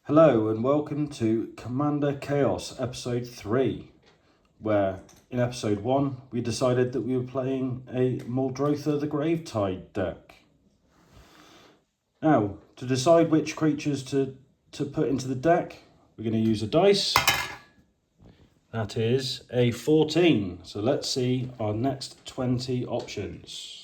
Hello and welcome to Commander Chaos episode 3, where in episode 1 we decided that we were playing a Muldrotha the Gravetide deck. Now, to decide which creatures to put into the deck, we're going to use a dice. That is a 14, so let's see our next 20 options.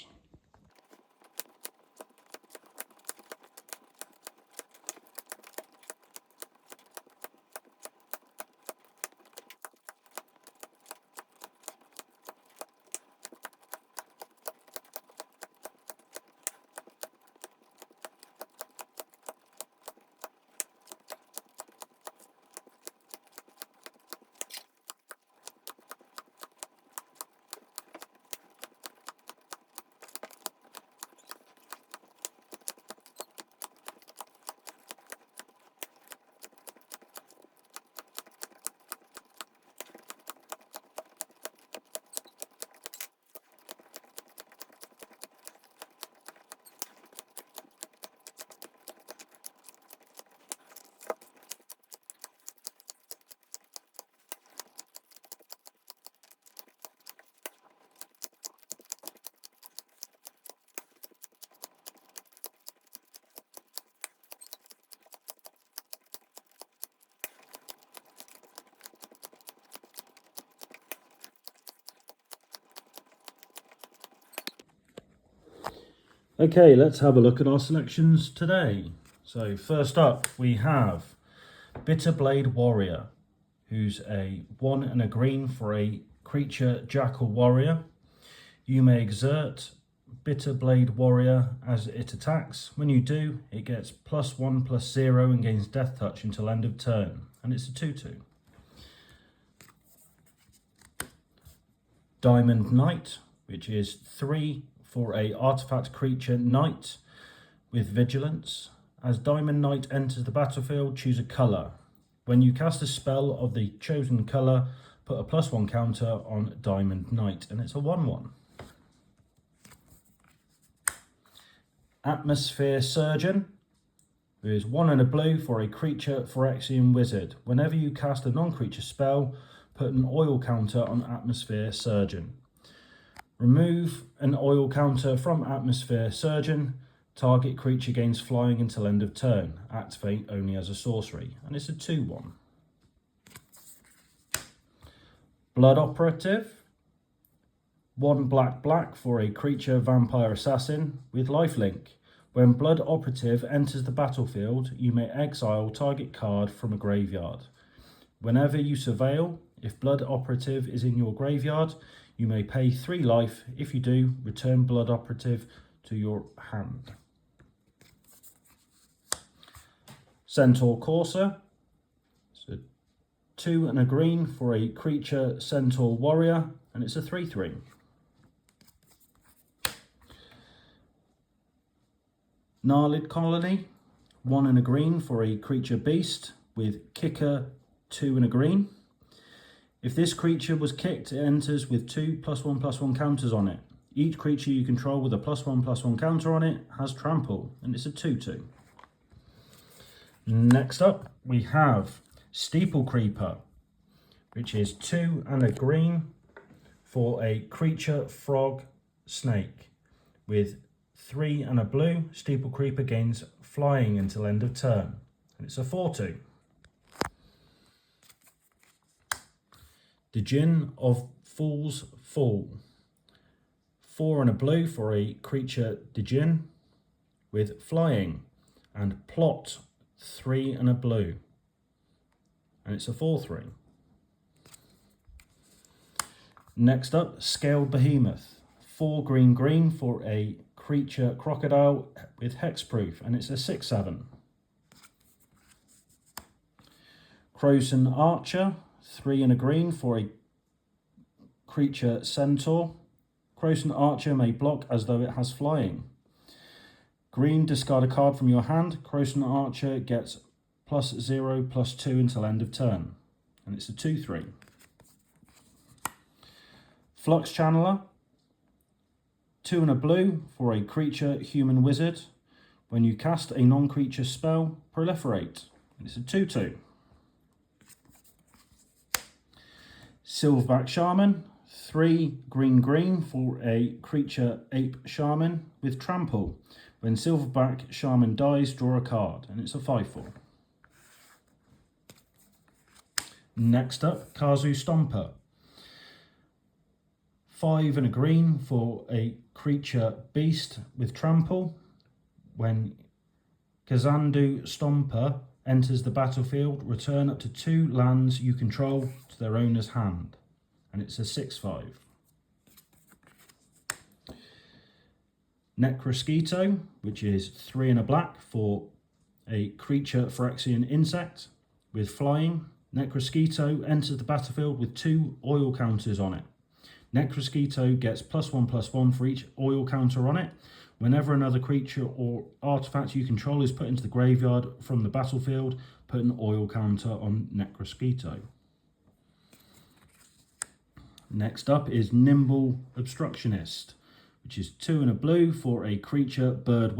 Okay, let's have a look at our selections today. So first up we have Bitterblade Warrior, who's a 1 and a green for a creature Jackal Warrior. You may exert Bitterblade Warrior as it attacks. When you do, it gets +1/+0 and gains Death Touch until end of turn, and it's a 2/2. Diamond Knight, which is 3 for a artifact creature knight with vigilance. As Diamond Knight enters the battlefield, choose a colour. When you cast a spell of the chosen colour, put a +1 counter on Diamond Knight, and it's a 1/1. Atmosphere Surgeon, who is 1 and a blue for a creature Phyrexian Wizard. Whenever you cast a non-creature spell, put an oil counter on Atmosphere Surgeon. Remove an oil counter from Atmosphere Surgeon. Target creature gains flying until end of turn. Activate only as a sorcery, and it's a 2/1. Blood Operative, 1 black for a creature Vampire Assassin with lifelink. When Blood Operative enters the battlefield, you may exile target card from a graveyard. Whenever you surveil, if Blood Operative is in your graveyard, you may pay 3 life. If you do, return Blood Operative to your hand. Centaur Courser, so 2 and a green for a creature Centaur Warrior, and it's a 3/3. Gnarlid Colony, 1 and a green for a creature beast with kicker 2 and a green. If this creature was kicked, it enters with 2 +1/+1 counters on it. Each creature you control with a +1/+1 counter on it has trample, and it's a 2/2. Next up, we have Steeple Creeper, which is 2 and a green for a creature frog snake with 3 and a blue. Steeple Creeper gains flying until end of turn, and it's a 4/2. Djinn of Fool's Fall, 4 and a blue for a creature Djinn with flying, and plot 3 and a blue, and it's a 4/3. Next up, Scaled Behemoth, 4 green for a creature crocodile with hexproof, and it's a 6/7. Croson Archer, 3 and a green for a creature centaur. Croson Archer may block as though it has flying. Green, discard a card from your hand. Croson Archer gets +0/+2 until end of turn, and it's a 2/3. Flux Channeler, 2 and a blue for a creature human wizard. When you cast a non-creature spell, proliferate. It's a 2/2. Silverback Shaman, 3 green for a creature ape shaman with trample. When Silverback Shaman dies, draw a card, and it's a 5/4. Next up, Kazu Stomper. 5 and a green for a creature beast with trample. When Kazandu Stomper enters the battlefield, return up to 2 lands you control to their owner's hand, and it's a 6/5. Necrosquito, which is 3 and a black for a creature Phyrexian insect with flying. Necrosquito enters the battlefield with 2 oil counters on it. Necrosquito gets +1/+1 for each oil counter on it. Whenever another creature or artifact you control is put into the graveyard from the battlefield, put an oil counter on Necrosquito. Next up is Nimble Obstructionist, which is 2 and a blue for a creature bird